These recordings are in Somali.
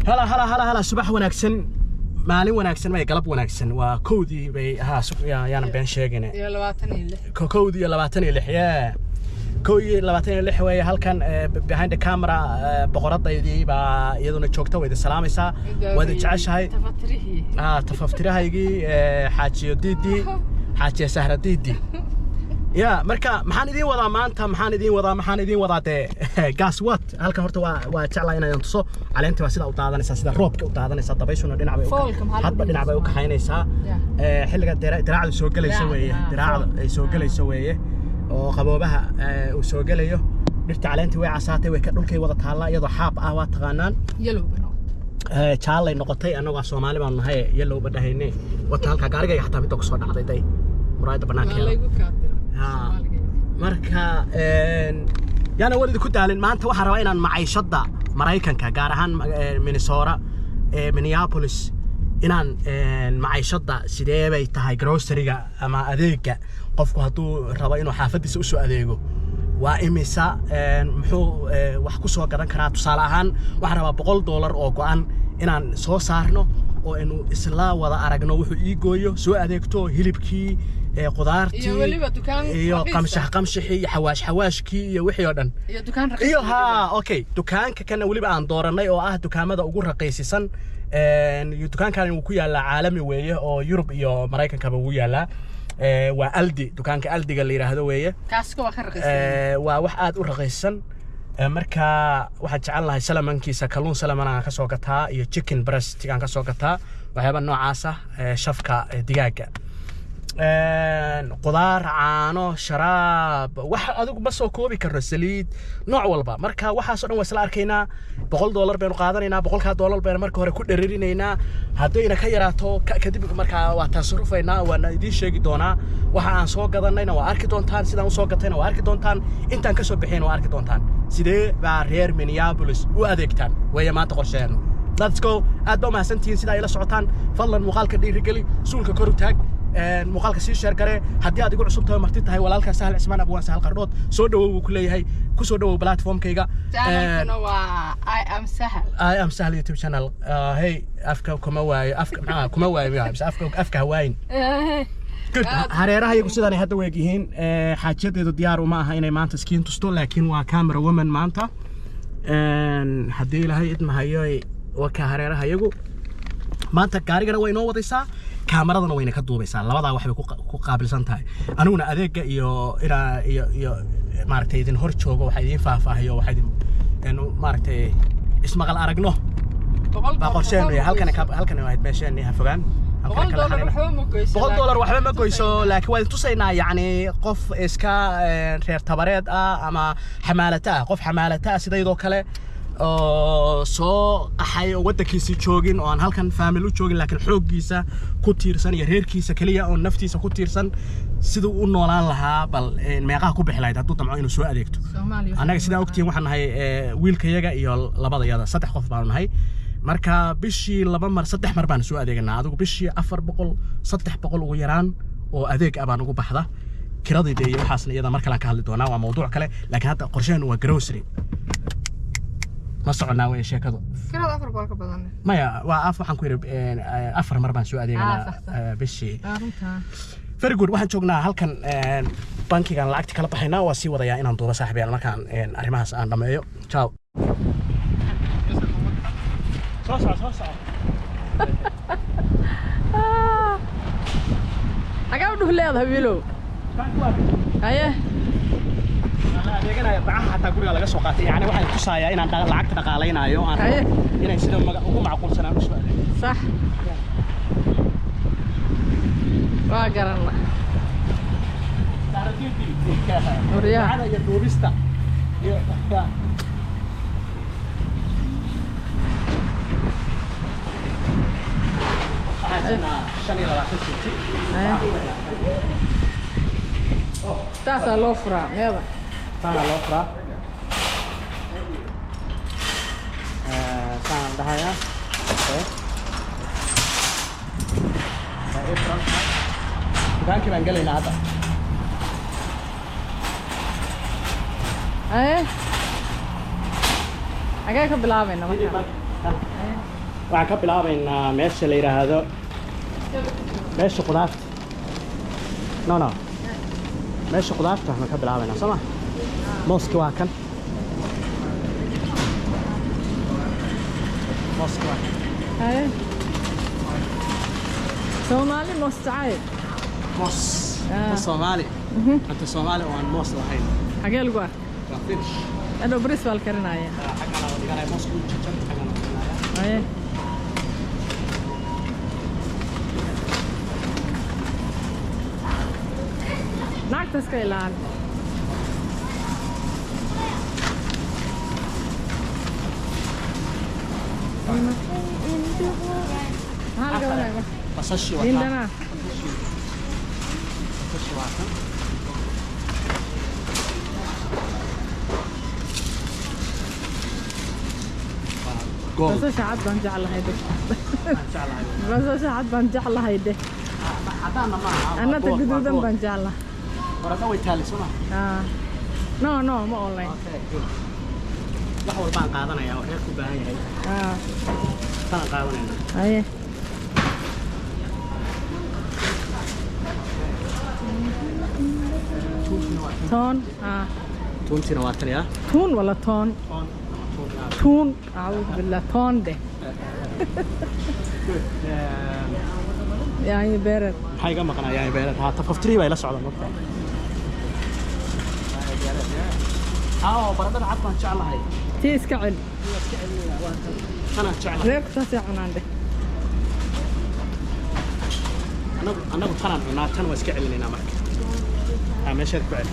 هلا صباح وناكسن مالي وناكسن ما يقلب وناكسن وكودي بي ها يعني بين شيغنا يا لباتني لح كودي يا لباتني لحيا كوي لباتني لح way halkan behind the camera boqoradeydii baa iyaduna joogta way salaamaysaa wada jeceshahay tafaftirahaygii xaajiyo diidi xaajiyo sahra diidi يا مركا محان إدين وضع مانتا محان إدين وضع ده gas what هالك هرت وتعلى هنا ينتصو على أنت وسيلة أوتادنا سيدا روب أوتادنا سيدا طبيشون دينا عبيوك حد بدينا عبيوك حين يسا حلقة دراع السوق اللي يسويه دراع السوق اللي يسويه وقبوبها وسوق اللي يه نرت على أنت وعساتي وكأنك وضع تهلا يضع حاب أهوات تغنان يلو بنات تعالى نقطي أنا وصومالي من هاي يلو بدهيني وتهالك قارجة حتى بتوكسون عضيتي مرايد بناك marka yana walid ku daalin maanta waxa rabaa inaan maciishada Mareykanka gaar ahaan Minnesota Minneapolis inaan maciishada sidee bay tahay grocery-ga ama adeega qofku haduu rabo inuu xaafadiisa u soo adeego waa imisa muxuu wax ku soo gadan karaa tusaale ahaan waxa rabaa $100 oo go'an inaan soo saarno oo inuu isla wada aragno wuxuu ii gooyo soo adeegto hilibkii qudaartii iyo qamshixii xawaashkii iyo wixii oo dhan iyo dukaan raqiis iyo okay dukaanka kana waliba aan dooranay oo ah dukaamada ugu raqiisisan iyo dukaankan uu ku yaala caalami weeye oo Europe iyo Mareykanka ba uu yaala waa Aldi dukaanka Aldiga la yiraahdo weeye kaaska waa ka raqiisan waa wax aad u raqiisan marka waxa jecel lahay salamankiisa kalluun salamana ka soo gataa iyo chicken breast aan ka soo gataa waxyaabo noocaas ah shafka digaaga qudaar caano sharaab wax adigu ma soo koobi karno saliid nooc walba marka waxa soo dhan waa isla arkaynaa $100 baynu qaadanaynaa $100 baynu marka hore ku dheerinaynaa haddayna ka yaraato kadib marka waa tasarrufaynaa waana idin sheegi doonaa waxa aan soo gadanayna waa arki doontaan sidaan u soo gatayna waa arki doontaan intaan ka soo bixiyna waa arki doontaan sidee baa reer Minneapolis u adeegtaan way maanta qorsheeyaan let's go aad baa mahadsantihiin sida ay la socotaan fadlan muuqaalka dhiirigeli suulka kor u taag muuqaalka sii share gare haddii aad igu cusub tahay marti tahay walaalka Sahal Cismaan Abwaan Sahal Qardhood soo dhawow ku leeyahay ku soo dhawow platformkayga channelkana waa I am Sahal YouTube channel hey afka kuma waayo afka hawaayin good hareeraha iyagu sidaan hadda weegihiin xaajadeedu diyaar uma aha inay maanta skiin tusto laakiin waa camera woman maanta haddii ilaahay idmahayo waka hareeraha iyagu maanta gaarigana way noo wadaysaa kaameradana wayna ka duubaysaa labadaa waxbay ku qaabilsan tahay aniguna adeega iyo maaragtay idin hor joogo waxa idin faahfaahiyo waxa idin maaragtay ismaqal aragno baa qorsheenaya halkan waa meesheen ha fogaan $100 waxba ma goyso laakiin waa tusaynaa yani qof iska reer tabareed ama xamaalata qof xamaalata sidaydoo kale soo qaxay oo wadankiisa joogin oo aan halkan family u joogin laakiin xooggiisa ku tiirsan iyo reerkiisa kaliya oo naftiisa ku tiirsan sidoo u noolaan lahaa bal meeqaha ku bixilayd hadduu damco inuu soo adeegto anaga sidaan ogtiin waxaan nahay wiilkayaga iyo labadayada 3 qof baan nahay marka bishii 3 mar baan soo adeeganaa adigu bishii 400 ugu yaraan oo adeeg abaan ugu baxda kiradayda iyo waxaasna iyada mar kale ka hadli doonaa waa mowduuc kale laakiin hadda qorsheenu waa grocery ما صعنا ويا شكله. كنا أفر بالك بدنا. ما يا وعفو حنقول أفر مرة بنسوي هذه بالشيء. very good waxaan joognaa halkan bankigan lacagta kala baxayna waa sii wadayaa inaan duuba saaxiibayaal markaan arrimahaas aan dhameeyo ciao soo aga u dhuleedahay wiilow haye adeeganaya bacaha hataa guriga laga soo qaatay yani waxaan tusayaa inaan lacagta dhaqaaleynayo aan inay sida ugu macquulsanaan u soo adeego صح waa garanna وريا هذا يدوبستا تاسع لوفرا يلا تاسع لوفرا سان دهايا كان كمان قال لي هذا ايه اجاك بلعبنا مثلا waxaan ka bilaabaynaa meesha la yiraahdo meesha qudaarta no meesha qudaarta waxaan ka bilaabaynaa sama mooska waa kan mooska waa haye Soomaali moos jacayl moos Soomaali anta Soomaali oo aan moos lahayn xagee lagu ah waa fish أنا بريس بالكرناية. حقنا ودينا موسكو جت حقنا. أيه. ناقص كيلان. هل جوانا؟ بسشي وكان. عندنا. بسشي وكان. بس شعب بنجع الله هيدا بس شعب بنجع الله هيدا أنا تجدودا بنجع الله ورقة ويتالي سما no ما أونلاين لحظة بان قادنا يا وحيد كوباية هاي كان قادنا أيه تون تون سنوات يا تون ولا تون تون أعوذ بالله تون ده يعني بارد حاجة ما قناة يعني بارد ها تففتري بقى لا سعودة مرة برد العظمة إن شاء الله هاي تيس كعل أنا إن شاء الله ليك تسع عنده أنا بتخانق أنا كان واسكع لنا معك ماشي بعد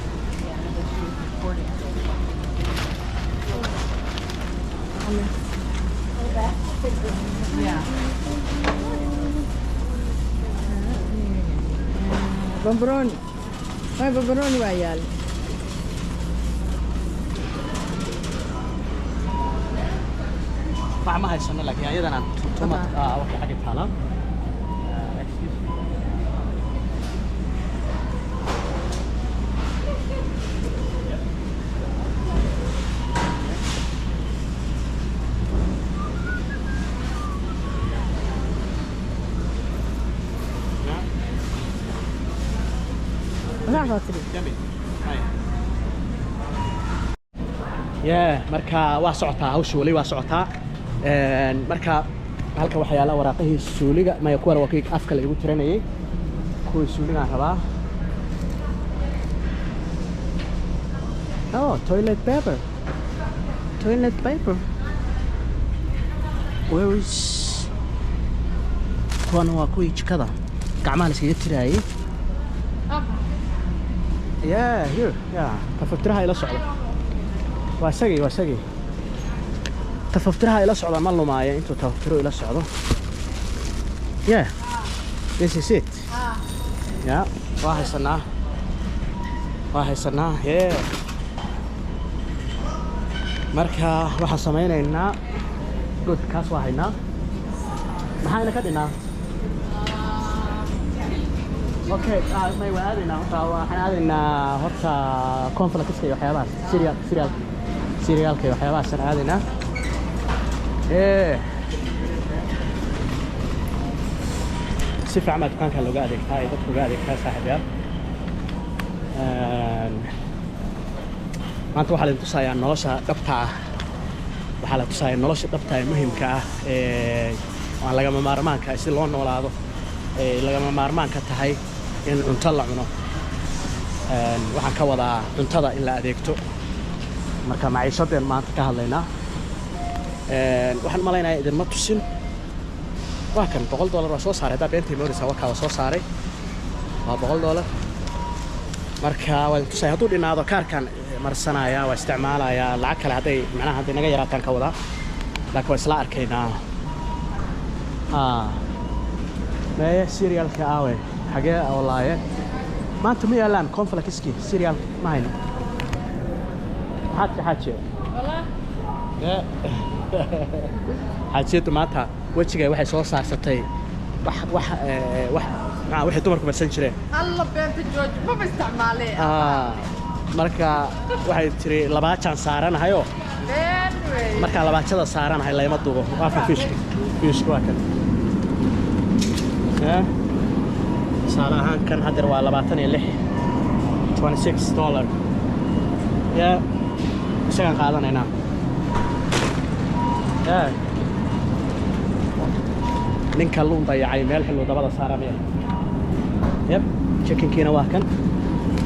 بمبروني هاي بمبروني وعيال طعمها يسمى لك يعني إذا أنا تومات وحي حاجة حالا marka waa socotaa hawsha wali waa socotaa marka halka waxa yaala waraaqihii suuliga ma kuwa wakiig afka la igu tiranayay kuwa suuliga rabaa toilet paper where is kuwan waa kuwii jikada gacmaha la iskaga tiraayay here tafaftiraha ila socda واسقي تففترها إلى صعدة ما له معايا أنتوا تففتروا إلى صعدة this is it واحد سنة مركا واحد سمينا إننا قلت كاس واحدنا ما هاي نكدنا اوكي ما يوادينا waxaan aadaynaa horta conflicts iyo waxyaabaha serialka iyo waxyaabaha san aadaynaa si fiican dukaanka looga adeegtaa ay dadku uga adeegtaa saaxiibayaal maanta waxaa la tusayaa nolosha dhabta ah waxaa la tusayaa nolosha dhabta ee muhiimka ah aan lagama maarmaanka si loo noolaado lagama maarmaanka tahay in cunto la cuno waxaan ka wadaa cuntada in la adeegto marka maciishadeen maanta ka hadlaynaa waxaan malaynayaa idinma tusin waa kan $100 waa soo saaray haddaa beentay moodaysaa wakaa waa soo saaray waa $100 marka waan tusaya hadduu dhinaado kaarkan marsanaya waa isticmaalayaa lacag kale hadday macnaha hadday naga yaraataan ka wadaa laakiin waa isla arkaynaa maya serialka aawe xagee walaaye maanta ma yaalaan conflictski serial ma hayno xaaji xaajiyadu maanta wejigay waxay soo saarsatay waxay dumarku marsan jireen alla beenta jooj ma isticmaalee marka waxay tiri 2 jaan saaranahayo marka labaajada saaranahay layma duubo waa ka fish waa kan saalahan kan hadir waa $26 isagaan qaadanaynaa ninka luun dayacay meel xillu dabada saaramaya chickenkiina waa kan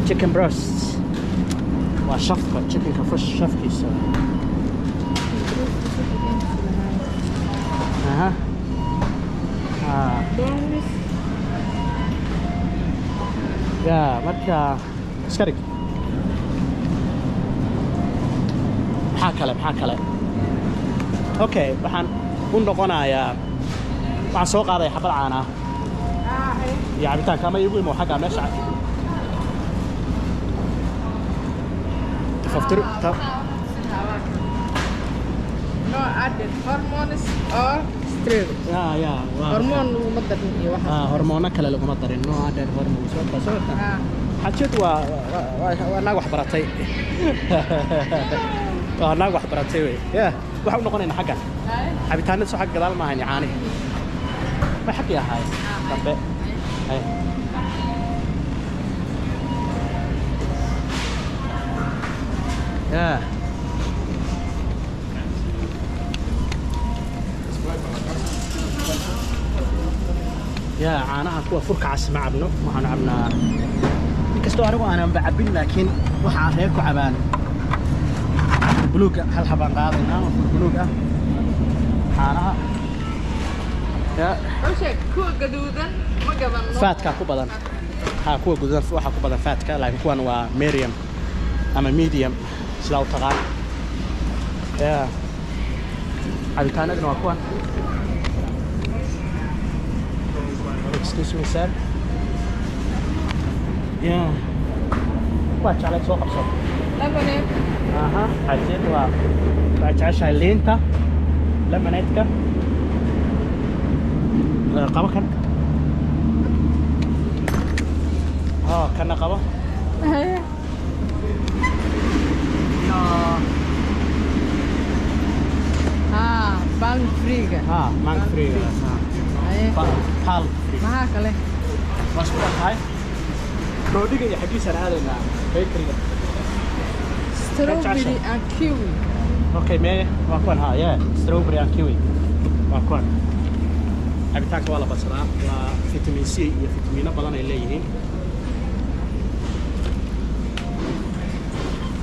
chicken breast waa shafka chickenka fresh shafkiisa marka iska dhig maxaa kale okay waxaan u noqonayaa waxaan soo qaaday xabad caana iyo cabitaanka ama igu imo xagga meesha tafaftir no added hormones or stress hormone laguma darin iyo waxa hormoona kale laguma darin no added hormones xajid waa naag wax baratay naag wax baratay wey waxa u noqonaynaa xaggan cabitaanada soo xag gadaal maahan caani ma xaqi ahaay dambe caanaha kuwa furka cas ma cabno waxaan cabnaa inkastoo anigu aanan bacabin laakiin waxaa reer ku cabaan buluuga hal xabaan qaadaynaa buluug ah caanaha kuwa gaduudan ma gabanno faatka ku badan kuwa gaduudan waxa ku badan faatka laakiin kuwan waa medium ama medium sida u taqaan cabitaanaduna waa kuwan excuse me sir waa jeclay soo qabso lemonade xajid waa jeceshahay liinta lemonade-ka qabo kan kana qabo palm free-ga mango free-ga pal maxaa kale waa isku tahay roodhiga iyo xagiisaan aadaynaa bakery-ga strawberry and kiwi okay mee waa kuwan strawberry and kiwi waa kuwan cabitaanka waa la badsadaa waa vitamin C iyo fitamiino badan ay leeyihiin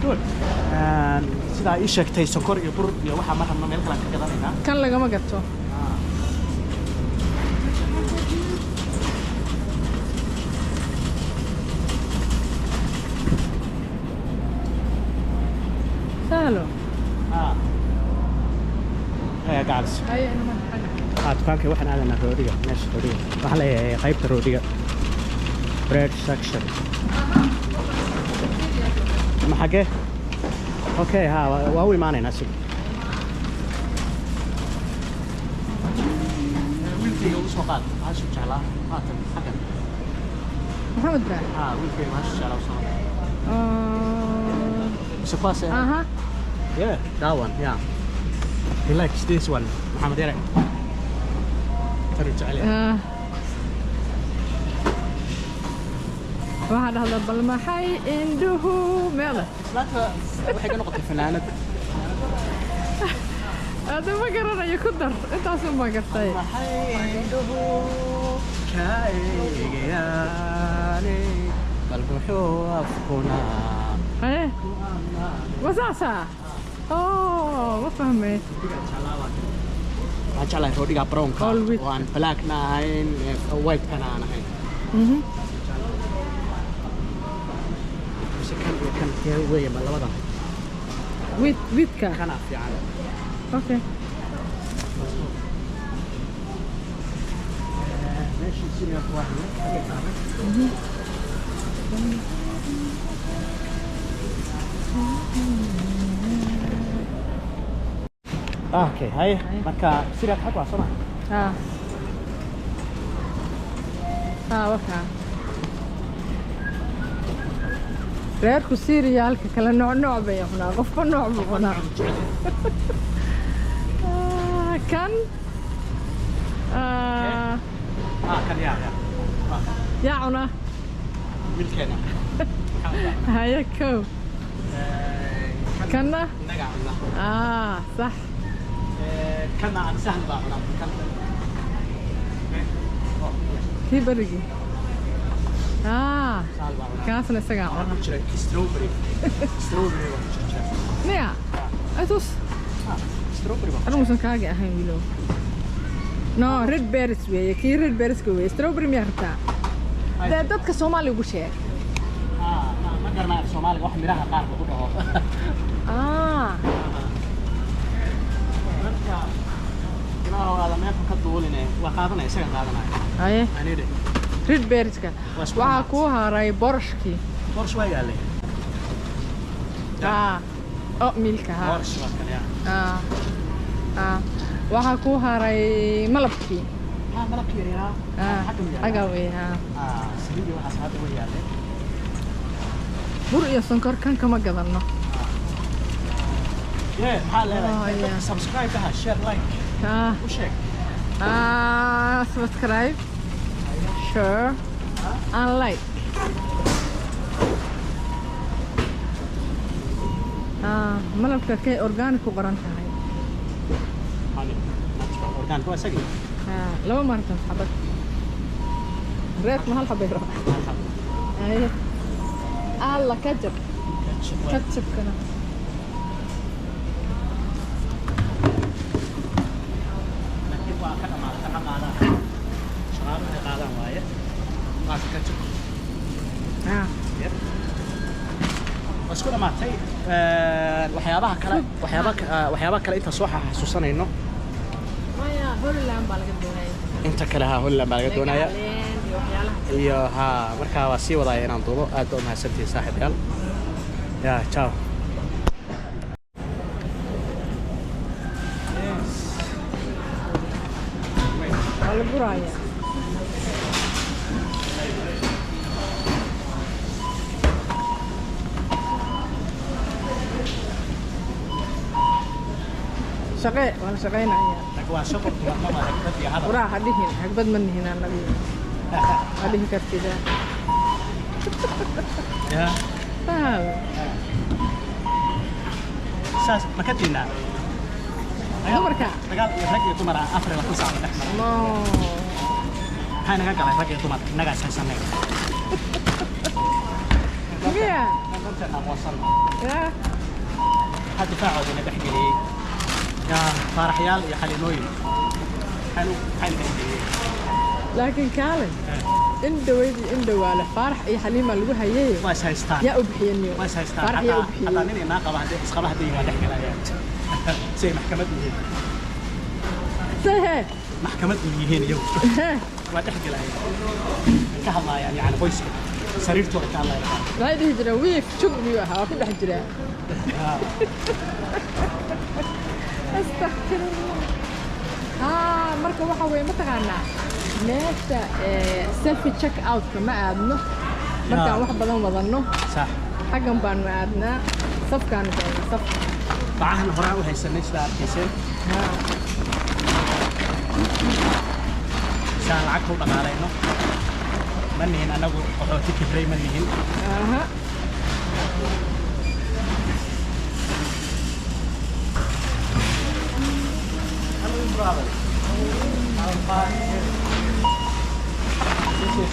good sidaa ii sheegtay sokor iyo bur iyo waxaa ma rabno meel kale ka gadanaynaa kan lagama gato sahlo gacals dukaanka waxaan aadanaa roodhiga meesha roodhiga waxaan leeyahay qaybta roodhiga bread section ma xagee okay waa u imaanaynaa sig wiilkayga u soo qaad maashu jeclaa haatan xaggan maxamed baa wiilkayga maashu jeclaa u soo is a class yeah that one he likes this one Muhammad Yare ترجع عليه واحد هذا بالمحي عنده ماذا لا وحاجة نقطة فنانة هذا ما قرر يقدر انت اصلا ما قرتي المحي عنده كايغياني بالبحو افكنا ايه وساسا ما فهمت waxaan jeclahay roodhiga brownka oo aan blackna ahayn white-kana aan ahayn kan iyo kan weeye ma labada widka kana fiican okay meeshii siriga ku waahne okay hay marka siriga xaq waa soma waka reerku siiriyaalka kala nooc bay yaqaan qofba nooc buu qanaa كان كان يا عنا ملكنا هيا كو كنا نقع صح كنا عن سهل بقى في برقي سهل بقى كاسنا سجع ستروبري نيا أتوس ستروبري أنا مسون كاجي أهين ويلو نو ريد بيرس ويا كي ريد بيرس كوي ستروبري ميرتا ده دتك سومالي وشيء ما قرنا الصومالي واحد مراها قارب كله هذا ما يفهم كدولينه وقادنا يسقى قادنا أيه أنا ده ريد بيرس كان وعكوها راي بورشكي بورش ويا عليه ميلكها بورش وكان waxaa ku haray malabkii malabkii aga wey saliidii waxaas hadda way yaaleen bur iyo sonkor kan kama gadano maxaa leedahay subscribe aha share like u sheeg subscribe share and like malabka kay organic ku qoran tahay أورجان كويس أجي. لو ما رحت حبك. ريت ما هالحبة يروح. أيه. الله كتب. كتب كنا. لكن واحد ما كان قاعد. شغال قاعد وايد. ما كتب. بس كل ما تي وحيابها كلا وحيابها كلا أنت صوحة حسوسنا إنه. هوللاند baa laga doonaya inta kale Holland baa laga doonaya iyo markaa waa sii wadaya inaan duubo aad u mahadsantihiin saaxiibayaal ciao wala buraya شقي ولا شقينا waa shaqo ma xigmad iyo hadal وراح هديهن حقبد مني هنا النبي هديه كرتيدا يا ساس ما كدينا dumarka dagaal rag iyo dumar afar la kusoo dhaxmar waxaan naga galay rag iyo dumar naga saysanay miya inta aan wasan ya hada faacodina dhaxgeliyay فرحيال يا خلينوين حلو لكن كالن إندو على فرح يا حليمة اللي هو هي ما سايستان يا أبحيني ما سايستان فرح يا أبحيني حتى نيني ناقة واحدة إسقابها دي ما نحكي لها زي محكمة ميهين سهل محكمة ميهين يوم ما تحكي لها كهلا يعني على بويسك سريرته كهلا لا يدي جراويف شو بيوها كل واحد جرا استغفر الله marka waxa weey ma taqaana meesha self check out kama aadno marka wax badan wadano sax xagan baan aadnaa safkaan galnaa saf baahan horaa u haysanay sida arkaysan saan lacag ku dhaqaalayno manihin anagu qaxooti kibray manihin brother. This is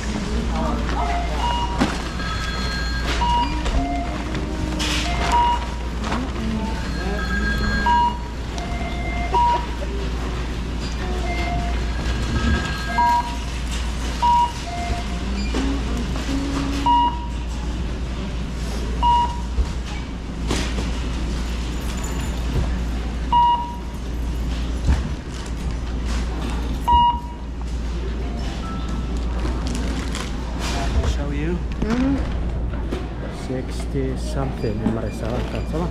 you. 60 something in Marisala, sama?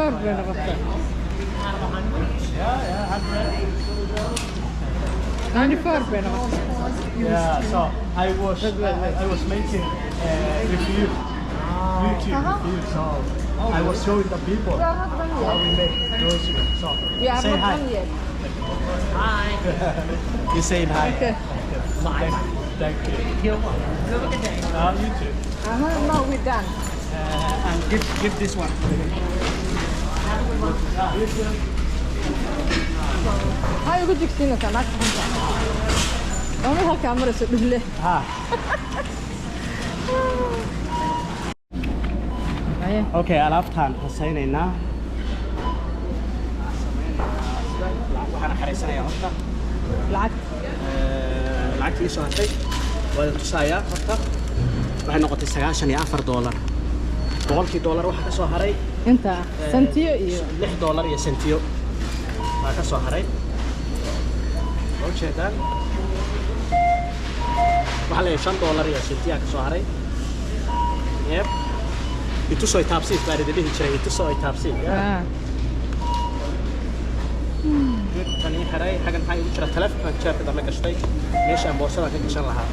Yeah, 94 بين Yeah, so I was making review, YouTube review, so I was showing the people how we make groceries. So say hi. Hi. You saying hi? Okay. Thank you. Have a good day. You too. No, we're done. And give this one. You too. هاي ugu jigsiinaysaa naagta xunta oo mid halkaa marayso dhulle Okay, alaabtaan xusaynaynaa waxaan xariisanayaa horta lacagta ii soo hartay waa tusayaa horta waxay noqotay $94 boqolkii dollar waxa ka soo haray inta sentiyo iyo $6 iyo sentiyo waa ka soo haray oo jeedaan waxa la $5 iyo sentiyo ka soo haray yep itu soo taabsiis baa dhihi jiray itu soo taabsiis tani haray xagan hay u jira telefoonka jeebka ma gashtay meesha boosada ka gashan lahaa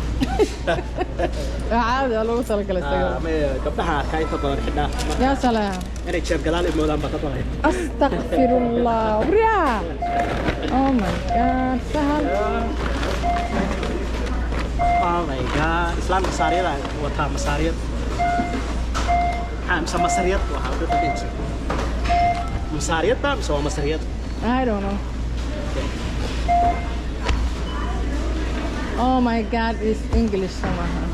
caadi loogu talagalay ma gabdhaha arkay inta badan xidhaa ya salaam inay jeeb gadaal ay moodaan baa ka bahay astaghfirullah wariya oh my god sahal oh my god islaan masaariyada wata masaariyad amsa masariyad waxa uu ka dhigay masariyad baa soo masariyad I don't know. Oh my God, it's English somehow.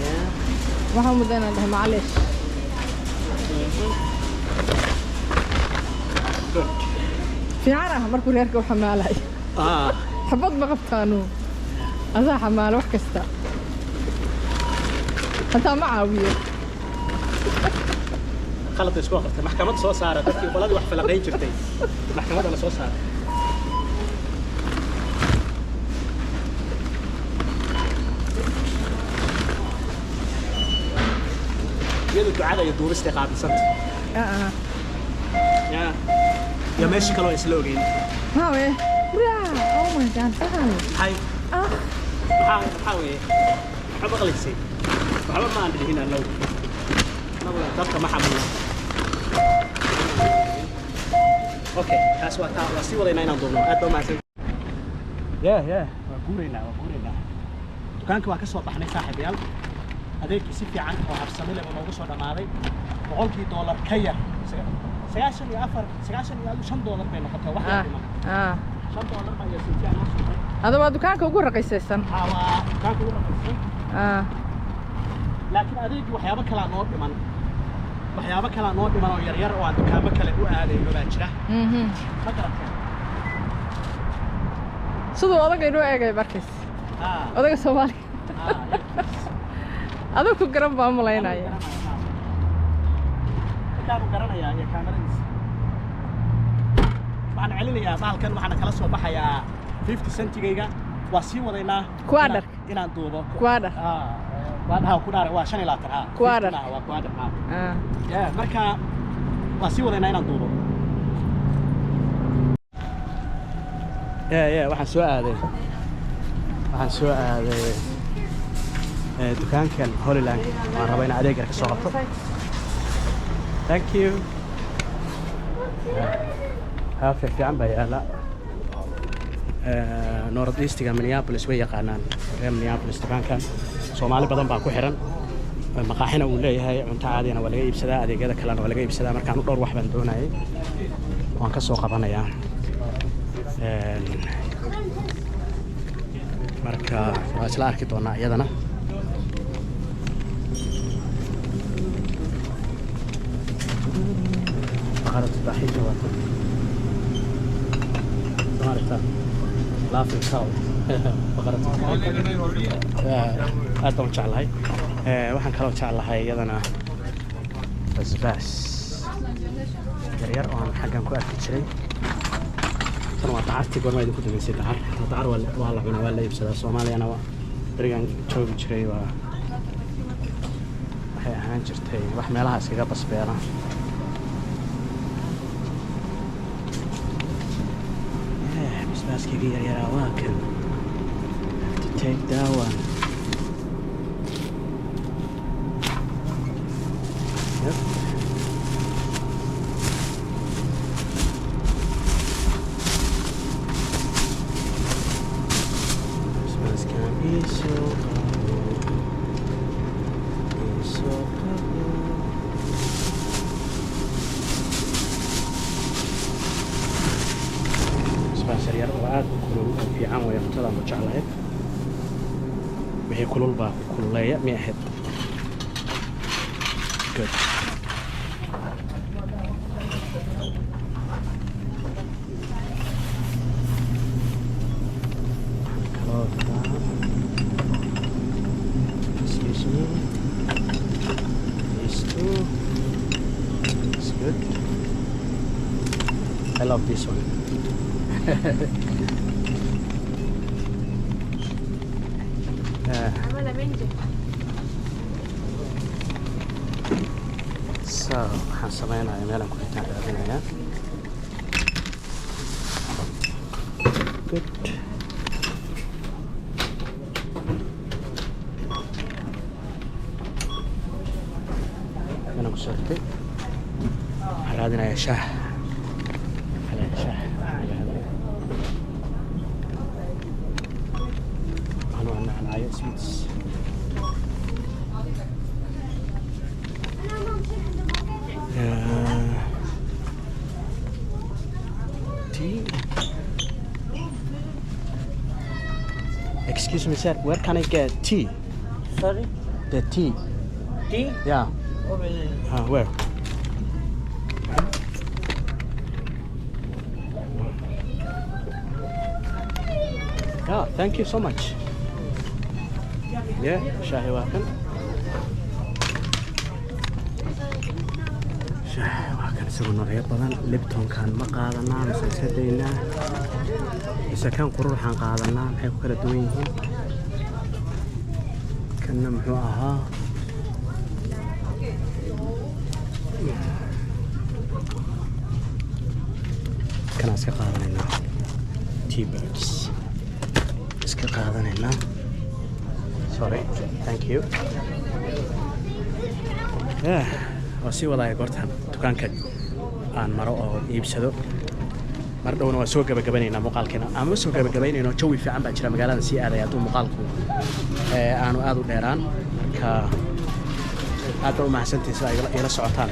Yeah. waxaan mudana dhahay macalish fiican ah markuu reerka u xamaalay xabad ma qabtaanu asaa xamaalo wax kasta hataa ma caawiyo خلط اسبوع قبل محكمة سو صارت تركي بلد واحد فلقين جرتي محكمة أنا سو صارت يدو الدعاء يدور استقامة سنت يا ماشي كلو يسلوقين ها وين برا أوه ماي جاد سهل هاي حاوي حب أغلقسي وحب ما عندي هنا لو dadka ma xamilo okay taas waa si wadayna inaan doonno aad baa maasan waa guureynaa dukaanka waa ka soo baxnay saaxiibayaal adeegkii si fiican oo habsami leh noogu soo dhamaaday boqolkii dollar ka yar $95 bay noqotay wax yar $5 baa iyo sifiican oo soo هذا waa dukaanka ugu raqiisaysan waa dukaanka ugu raqiisaysan laakiin adeegii waxyaabo kala noo dhiman oo yar oo aan dukaamo kale u aadayno baa jira ma garantaa sidoo odaga inoo eegay markaas odaga Soomaaliya adoo ku garan baa malaynaya kaa garanayaa iyo kaamiradiisa waxaan celinayaa baalkan waxaan kala soo baxayaa 50 centigayga waa sii wadaynaa kuwaadar inaan duubo kuwaadar waa ku dhaaray waa 25 kuwaadar waa kuwaadar marka waa sii wadaynaa inaan duubo waxaan soo aaday dukaankan Holyland waan rabaa inaan adeeg ka soo qabto thank you fiican baa yaala North Eastiga Minneapolis way yaqaanaan Minneapolis dukaankan Soomaali badan baa ku xiran maqaaxina uu leeyahay cunto caadina waa laga iibsadaa adeegyada kalena waa laga iibsadaa markaan u dhowr wax baan doonayay waan ka soo qabanayaa marka waa isla arki doonaa iyadana بقرة الضحية سمعتها لافين كاو بقرة aad baan u jeclahay waxaan kaloo jeclahay iyadana basbaas yar oo aan xaggan ku arki jiray tan waa dacartii goorma idinku dambeysay dacar waa la cunaa waa la iibsadaa Soomaaliyana waa berigan joogi jiray waa waxay ahaan jirtay wax meelaha iskaga basbeela basbaas kaga yaryaraa waa kan. Have to take that one. Yep. Basbaas can be so yar oo aad u kulul oo fiican way cuntada ma jeclahay wixii kulul baa kululeeya mi ahayd good excuse me these two it's good I love this one. So, waxaan sameynayaa meelan ku xitaan raadinayaa. Good. Meelan ku saartay. Waxaan raadinayaa shaah. Sweets. Tea. Excuse me, sir. Where can I get tea? Sorry? The tea. Tea? Yeah. Over there. Where? Yeah. Thank you so much. Yeah, shaahi waa kan. Shaahi waa kan isagoo noocyo badan. Liptonkan ma qaadanaa mise iska daynaa. Mise kan quruxaan qaadanaa maxay ku kala duwan yihiin. Kanna muxuu ahaa. Kana iska qaadanaynaa. T-Birds. Iska qaadanaynaa. Sorry, thank you. Waa sii wadaaya goortaan dukaanka aan maro oo iibsado. Mar dhowna waa soo gabagabanaynaa muuqaalkeena. Ama soo gabagabaynayno jawi fiican baa jira magaalada sii aadaya hadduu muuqaalku aanu aad u dheeraan. Marka aad baa u mahadsantihiin sida ay ila socotaan.